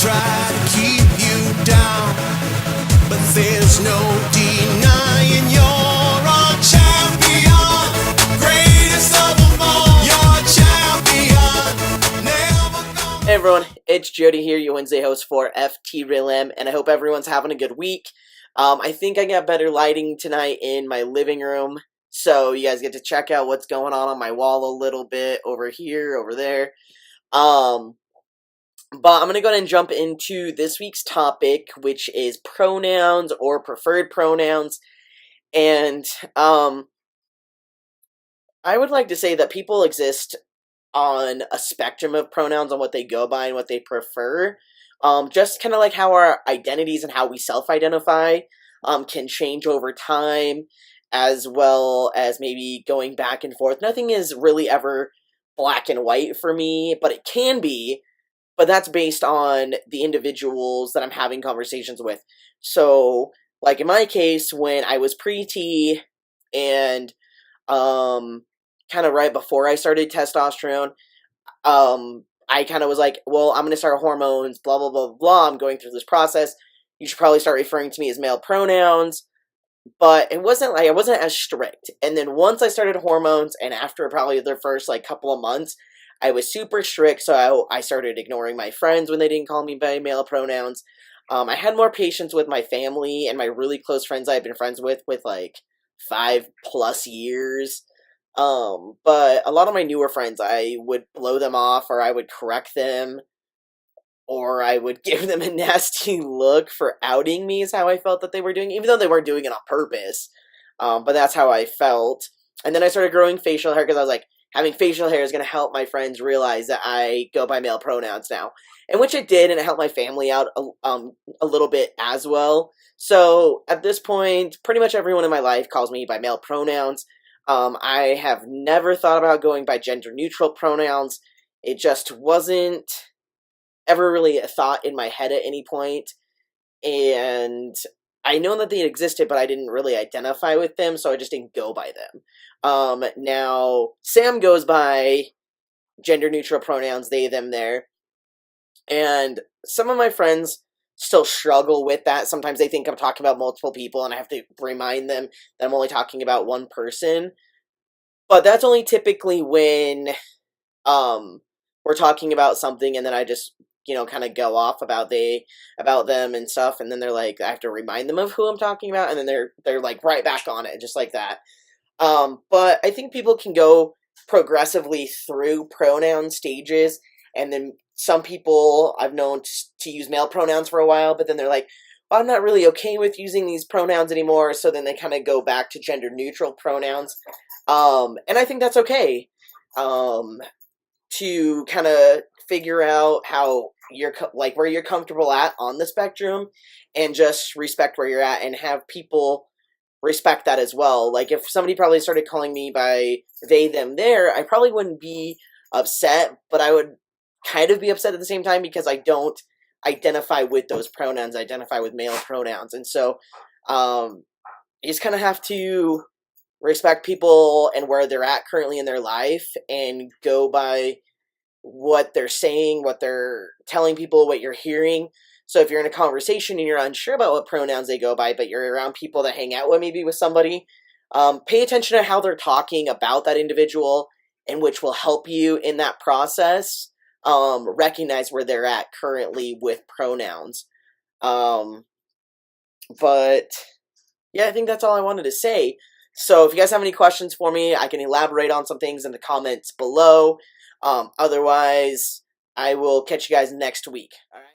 try to keep you down, but there's no denying you're a champion, greatest of them all. You're a champion, never gonna... Hey everyone, it's Jody here, your Wednesday host for FTRealM, and I hope everyone's having a good week. I think I got better lighting tonight in my living room, so you guys get to check out what's going on my wall a little bit over here, over there. But I'm going to go ahead and jump into this week's topic, which is pronouns or preferred pronouns. And I would like to say that people exist on a spectrum of pronouns on what they go by and what they prefer. Just kind of like how our identities and how we self-identify can change over time, as well as maybe going back and forth. Nothing is really ever black and white for me, but it can be. But that's based on the individuals that I'm having conversations with. So, like in my case, when I was pre-T and kind of right before I started testosterone, I kind of was like, well, I'm going to start hormones, blah, blah, blah, blah. I'm going through this process. You should probably start referring to me as male pronouns. But it wasn't like, I wasn't as strict. And then once I started hormones, and after probably the first like couple of months, I was super strict, so I started ignoring my friends when they didn't call me by male pronouns. I had more patience with my family and my really close friends I've been friends with like 5+ years. But a lot of my newer friends, I would blow them off, or I would correct them, or I would give them a nasty look for outing me is how I felt that they were doing, even though they weren't doing it on purpose. But that's how I felt. And then I started growing facial hair because I was like, having facial hair is going to help my friends realize that I go by male pronouns now. And which it did, and it helped my family out a little bit as well. So at this point, pretty much everyone in my life calls me by male pronouns. I have never thought about going by gender-neutral pronouns. It just wasn't ever really a thought in my head at any point. And I know that they existed, but I didn't really identify with them, so I just didn't go by them. Now, Sam goes by gender-neutral pronouns, they, them, there. And some of my friends still struggle with that. Sometimes they think I'm talking about multiple people, and I have to remind them that I'm only talking about one person. But that's only typically when we're talking about something, and then I just, kind of go off about them and stuff, and then they're like, I have to remind them of who I'm talking about, and then they're like right back on it, just like that. But I think people can go progressively through pronoun stages, and then some people I've known to use male pronouns for a while, but then they're like, well, I'm not really okay with using these pronouns anymore, so then they kind of go back to gender-neutral pronouns. And I think that's okay. To kind of figure out how where you're comfortable at on the spectrum, and just respect where you're at and have people respect that as well. Like if somebody probably started calling me by they, them, their, I probably wouldn't be upset, but I would kind of be upset at the same time because I don't identify with those pronouns. I identify with male pronouns. And so you just kind of have to respect people and where they're at currently in their life and go by what they're saying, what they're telling people, what you're hearing. So if you're in a conversation and you're unsure about what pronouns they go by, but you're around people that hang out with maybe with somebody, pay attention to how they're talking about that individual, and which will help you in that process. Recognize where they're at currently with pronouns. But yeah, I think that's all I wanted to say. So if you guys have any questions for me, I can elaborate on some things in the comments below. Otherwise, I will catch you guys next week. All right.